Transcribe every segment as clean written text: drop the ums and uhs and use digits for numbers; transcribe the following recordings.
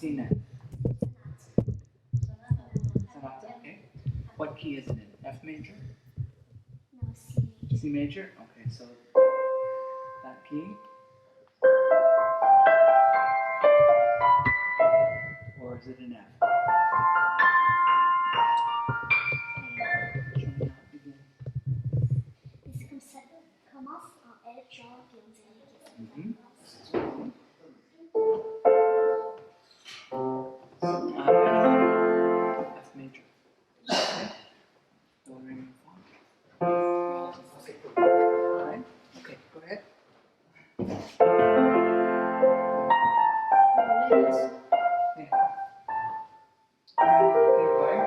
C net? Sonata, okay. What key is it in? F major? No, C major. C major? Okay, so that key. Or is it an F? Commence en F genre puis on dirait que ça Mhm. F major. Okay. Do re mi fa. Alright. Okay, go ahead. Yeah. Okay, go ahead.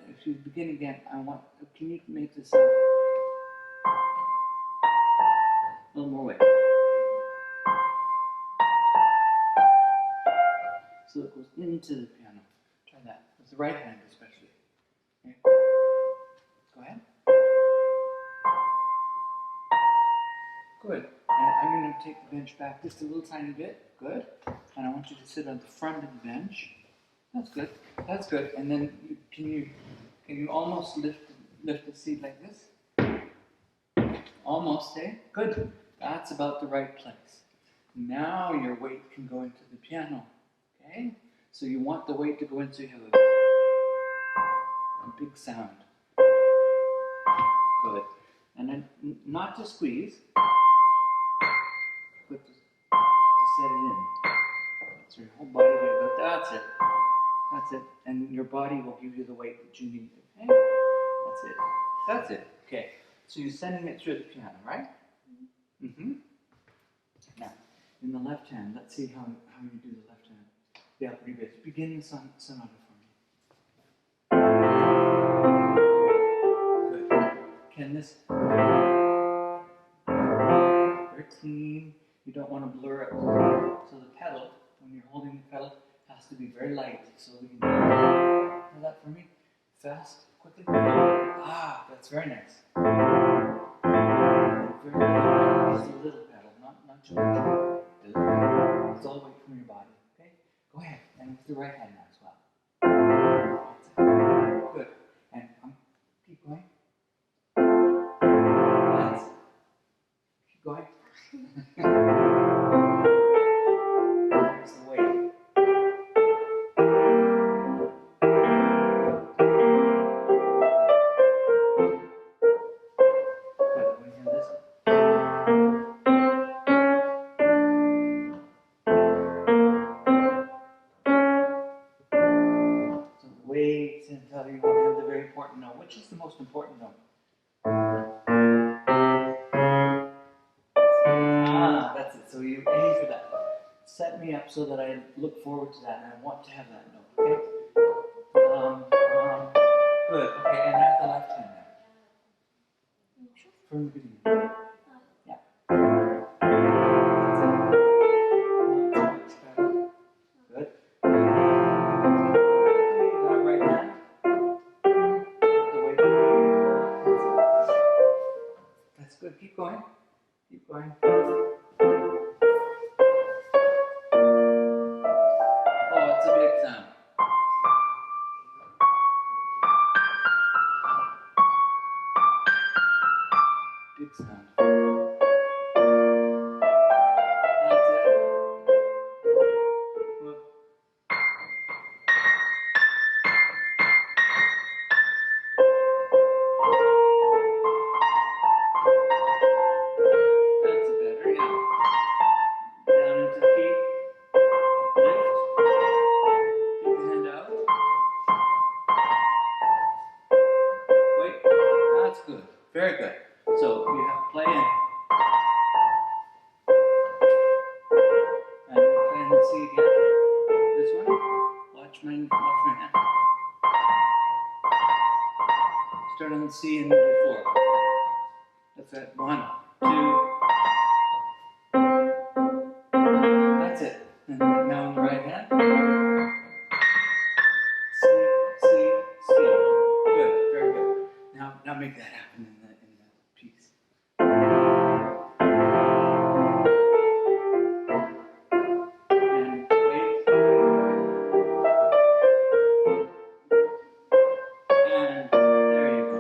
If you begin again, can you make this a little more weight? So it goes into the piano. Try that. With the right hand especially. Okay. Go ahead. Good. And I'm going to take the bench back just a little tiny bit. Good. And I want you to sit on the front of the bench. That's good. That's good. And then can you almost lift the seat like this? Almost, eh? Good. That's about the right place. Now your weight can go into the piano. Okay? So you want the weight to go in so you have a big sound. Good. And then not to squeeze, but to set it in. So your whole body weight, but that's it. That's it. And your body will give you the weight that you need. Okay? That's it. That's it. Okay. So you're sending it through the piano, right? Mm-hmm. Now, in the left hand, let's see how you do the left hand. Yeah, pretty good. Begin the sonata for me. Good. Can this very clean? You don't want to blur it. So the pedal, when you're holding the pedal, has to be very light. So we can do that for me. Fast, quickly. Ah, that's very nice. Very good. Just a little pedal, not too much. It's all the way from your body. Okay? Go ahead. And with the right hand now as well. That's it. Good. And keep going. That's it. Keep going. There's the weight. Good. We hear this. So wait until you want to have the very important note. Which is the most important note? Ah, that's it. So you aim for that. Set me up so that I look forward to that and I want to have that note. Okay? Good. Okay, and now the left hand now. From the beginning. Yeah. That's it. Not too much better. Good. Now right hand. The way. That's good. Keep going. Keep going. Oh, it's a big sound. Big sound. Very good. So you have to play in. And play in the C again. This one. Watch my hand. Start on the C and then do 4. That's it. 1, 2. That's it. And then now on the right hand. C, C, C. Good. Very good. Now make that happen in the piece. And wait. And there you go.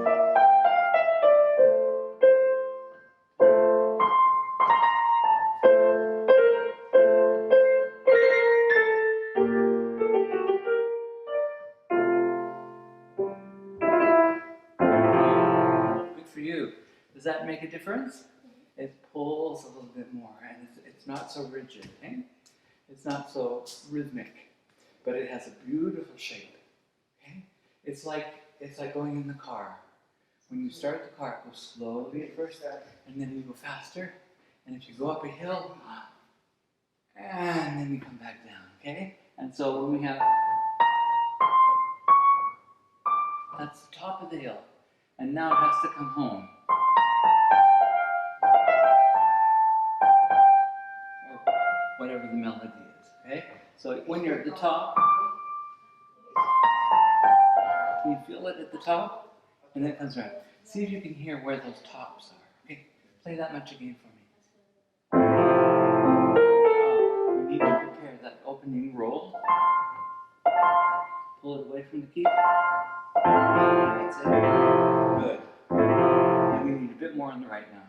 Good for you. Does that make a difference? It pulls a little bit more, and it's not so rigid, okay? It's not so rhythmic, but it has a beautiful shape, okay? It's like going in the car. When you start the car, it goes slowly at first, and then you go faster, and if you go up a hill, and then you come back down, okay? And so when we have, that's the top of the hill, and now it has to come home. Whatever the melody is, okay? So when you're at the top, can you feel it at the top? And then it comes around. See if you can hear where those tops are. Okay, play that much again for me. We need to prepare that opening roll. Pull it away from the key. That's it. Good. And we need a bit more on the right now.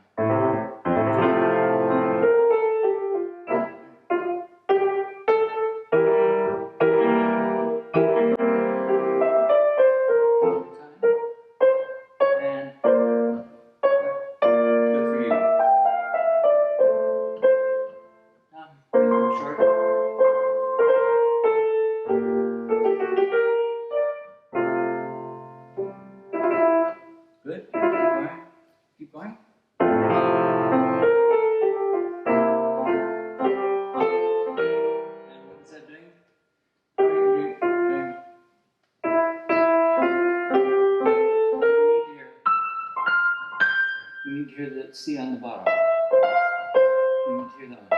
Good. Keep going. And what is that doing? We need to hear the C on the bottom. We need to hear that one.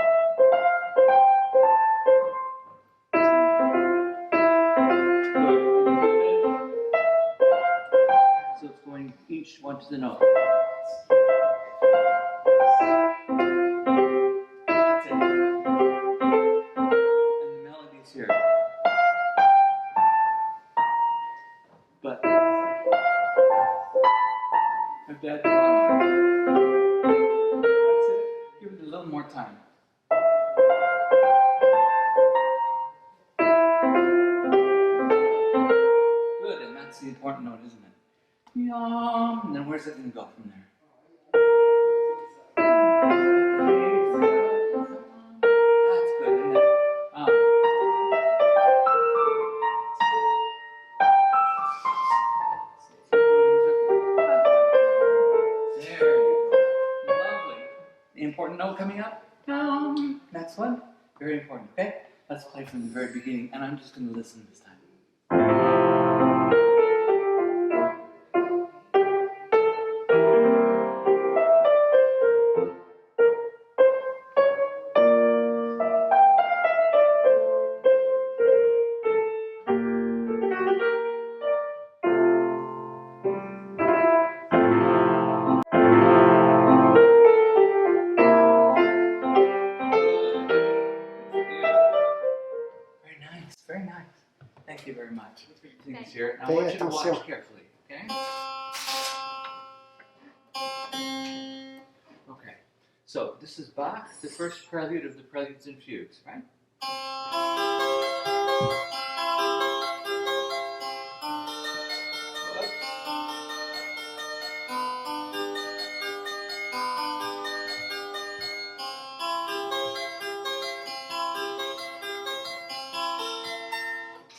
So it's going each one to the note. That's it. And the melody's here. But if that that's it. Give it a little more time. Good, and that's the important note, isn't it? Yum. And then where's it going to go from there? That's good, isn't it? There you go. Lovely. The important note coming up. Yum. Next one. Very important, okay? Let's play from the very beginning, and I'm just going to listen this time. Very nice. Thank you very much. Things here. Now I want you to watch carefully, okay? Okay. So this is Bach, the first prelude of the Preludes and Fugues, right?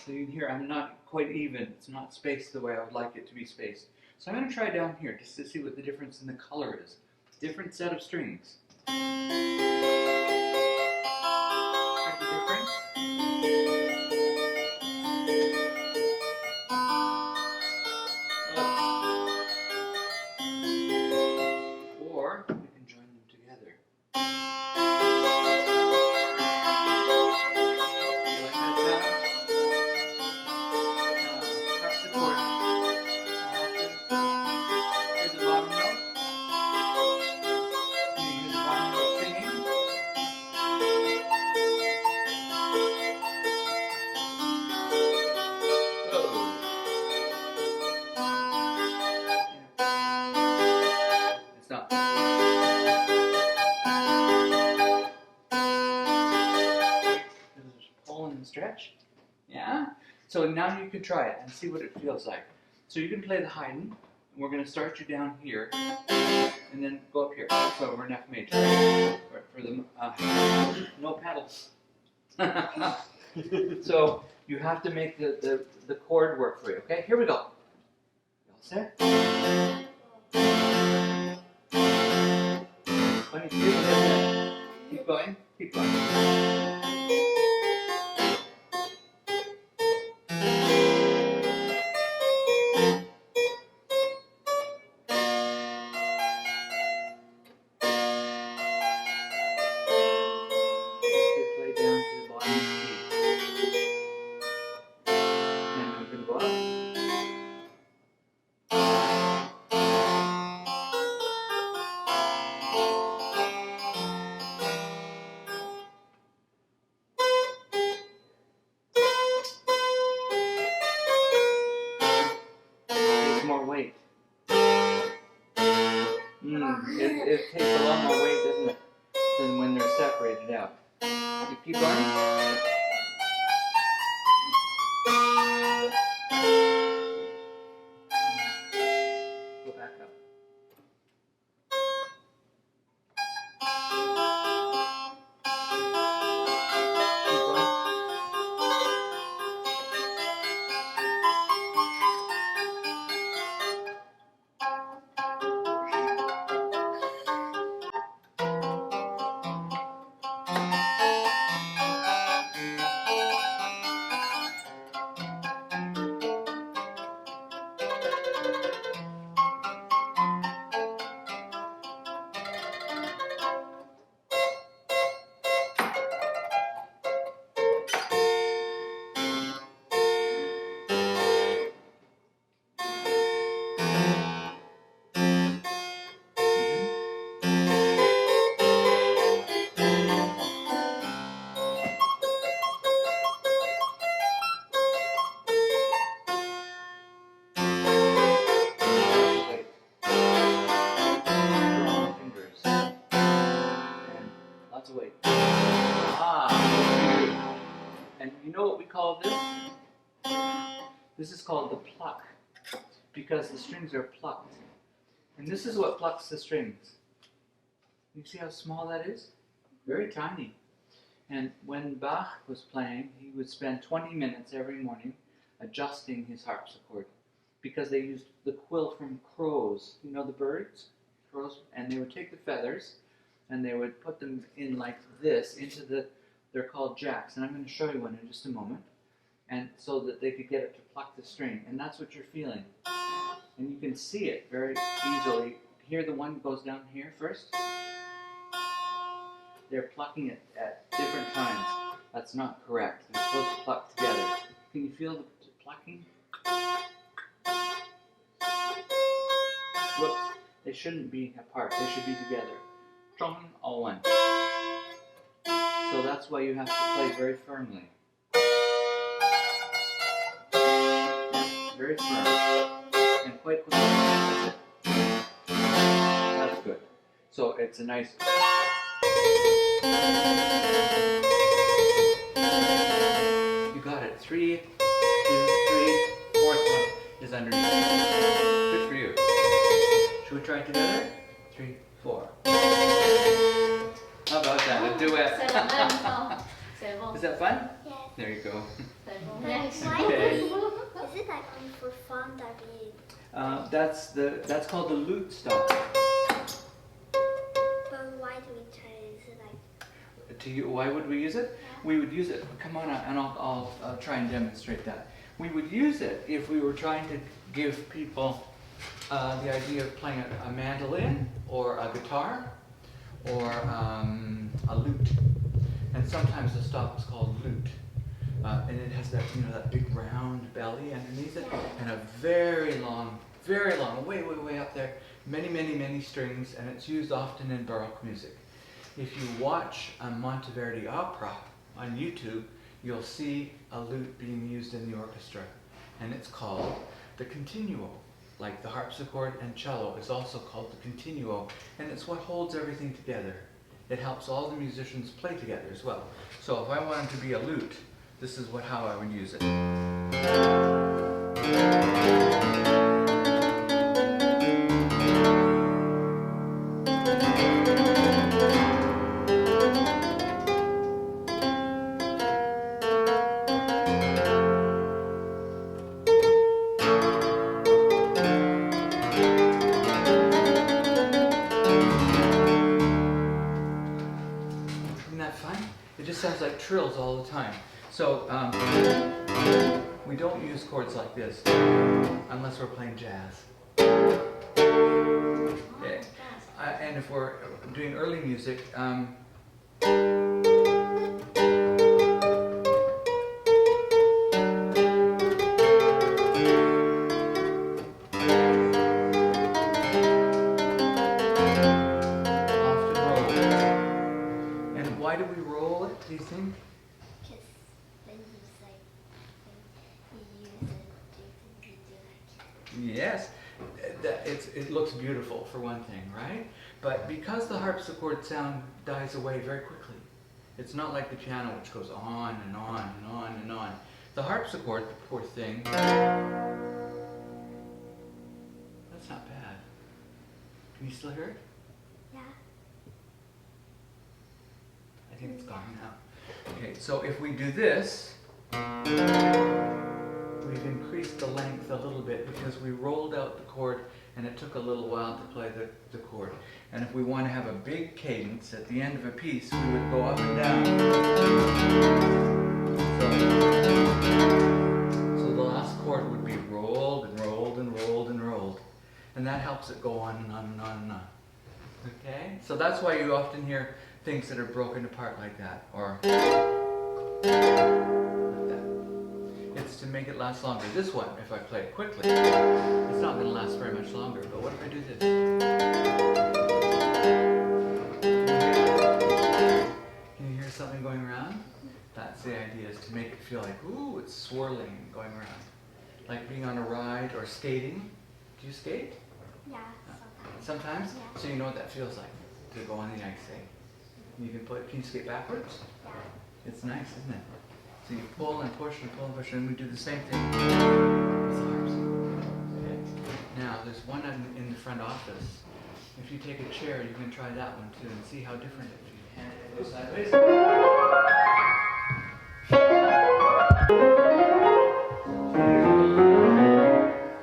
So you can hear I'm not quite even. It's not spaced the way I would like it to be spaced. So I'm going to try down here just to see what the difference in the color is. Different set of strings. Here's the difference. Or we can join them together. You like that sound? Harpsichord. Here's the bottom note. Can you hear the bottom note singing? Whoa. It's not. Pull and stretch. Yeah? So now you can try it and see what it feels like. So you can play the Haydn. We're going to start you down here and then go up here. So we're in F major. For the no pedals. So you have to make the chord work for you. Okay? Here we go. You all set? Funny feeling, isn't it? Keep going. Keep going. Play down to the bottom of the key. And I'm going to go up. Takes more weight. It takes a lot more weight, doesn't it, than when they're separated out. You keep going. Go back up. Keep going. Lots of weight. And you know what we call this? This is called the pluck, because the strings are plucked. And this is what plucks the strings. You see how small that is? Very tiny. And when Bach was playing, he would spend 20 minutes every morning adjusting his harpsichord, because they used the quill from crows. You know the birds? Crows. And they would take the feathers and they would put them in like this into they're called jacks. And I'm going to show you one in just a moment. And so that they could get it to pluck the string. And that's what you're feeling. And you can see it very easily. Here the one goes down here first. They're plucking it at different times. That's not correct. They're supposed to pluck together. Can you feel the plucking? Whoops. They shouldn't be apart. They should be together. Drum, all one. So that's why you have to play very firmly. Yeah, very firm. And quite quickly. That's it. That's good. So it's a nice... You got it. 3, 2, 3, fourth one is underneath. Good for you. Should we try it together? 3, 4. How about that? A duet. Is that fun? Yeah. There you go. Why Okay. do you fun that is. That's called the lute stop. But why do we try it like? Why would we use it? Yeah. We would use it. Come on, and I'll try and demonstrate that. We would use it if we were trying to give people the idea of playing a mandolin or a guitar or a lute. And sometimes the stop is called lute. And it has that, that big round belly underneath it, and a very long, way, way up there, many strings, and it's used often in Baroque music. If you watch a Monteverdi opera on YouTube, you'll see a lute being used in the orchestra, and it's called the continuo. Like the harpsichord and cello is also called the continuo, and it's what holds everything together. It helps all the musicians play together as well. So if I wanted to be a lute, this is how I would use it. Isn't that fun? It just sounds like trills all the time. So we don't use chords like this unless we're playing jazz. Okay. And if we're doing early music, often roll. And why do we roll it, do you think? Because then you say, when you use it, you do like. Yes, it looks beautiful for one thing, right? But because the harpsichord sound dies away very quickly, it's not like the piano which goes on and on and on and on. The harpsichord, the poor thing, that's not bad. Can you still hear it? Yeah. I think it's gone now. Okay, so if we do this, we've increased the length a little bit because we rolled out the chord and it took a little while to play the chord. And if we want to have a big cadence at the end of a piece, we would go up and down. So the last chord would be rolled and rolled and rolled and rolled. And that helps it go on and on and on and on. Okay? So that's why you often hear things that are broken apart like that, or like that. It's to make it last longer. This one, if I play it quickly, it's not going to last very much longer. But what if I do this? Can you hear something going around? That's the idea, is to make it feel like, ooh, it's swirling and going around. Like being on a ride or skating. Do you skate? Yeah, Sometimes? Yeah. So you know what that feels like, to go on the ice, eh? You can you skate backwards? Yeah. It's nice, isn't it? So you pull and push and pull and push, and we do the same thing with the harps. Okay. Now, there's one in the front office. If you take a chair, you can try that one too, and see how different it is. If you hand it goes sideways.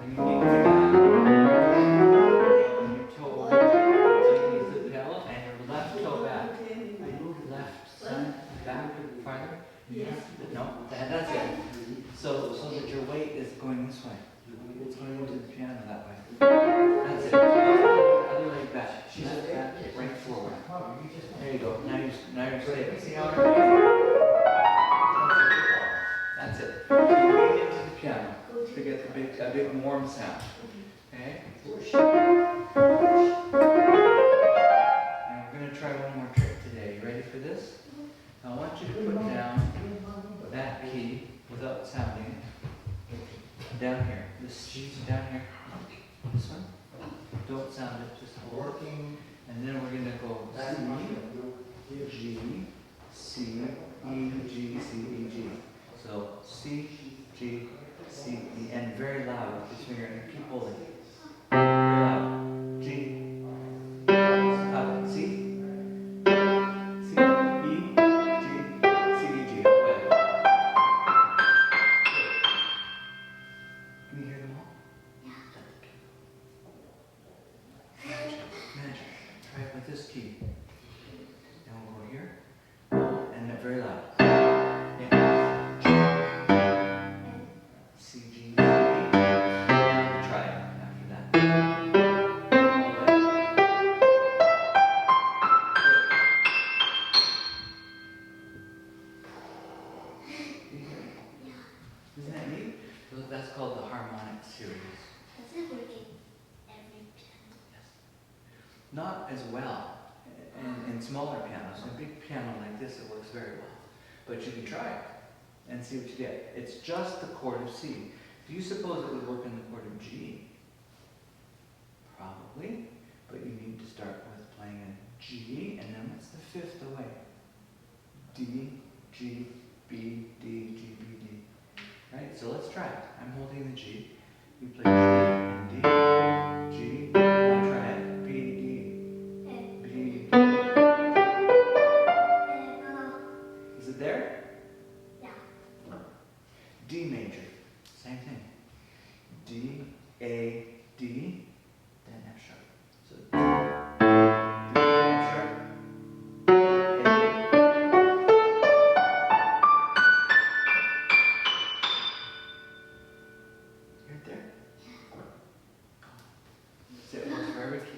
And you need to your toe underneath the pedal, and your left toe back. Left side, back, farther. No, that's it. So that your weight is going this way. It's going into the piano that way. That's it. Other leg back. Left back, right forward. There you go. Now you're stable. See how it That's it. Keep weight into the piano to get a big warm sound. Okay? And we're going to try one more trick today. You ready for this? I want you to put down that key without sounding it. Down here. This G down here. This one. Don't sound it, just hold it. And then we're going to go C, G, C, E, G, C, E, G. So C, G, C, E, and very loud with this finger, and keep holding it. Very loud. G, C, C, E, G, C, E, G. Can you hear them all? this key. And we'll go here. And then very loud. Yeah. C, G, E. Try it after that. Isn't that neat? That's called the harmonic series. Does it work in every piano? Yes. Not as well in smaller pianos. In a big piano like this, it works very well. But you can try it and see what you get. It's just the chord of C. Do you suppose it would work in the chord of G? Probably. But you need to start with playing a G, and then what's the fifth away? D, G, B, D, G, B, D. Right? So let's try it. I'm holding the G. You play G and D. G. Now try it. B, D. B, D. Is it there? Yeah. D major. Same thing. D, A, D, then F sharp. So D, F sharp. A. Right there? So it works for every key.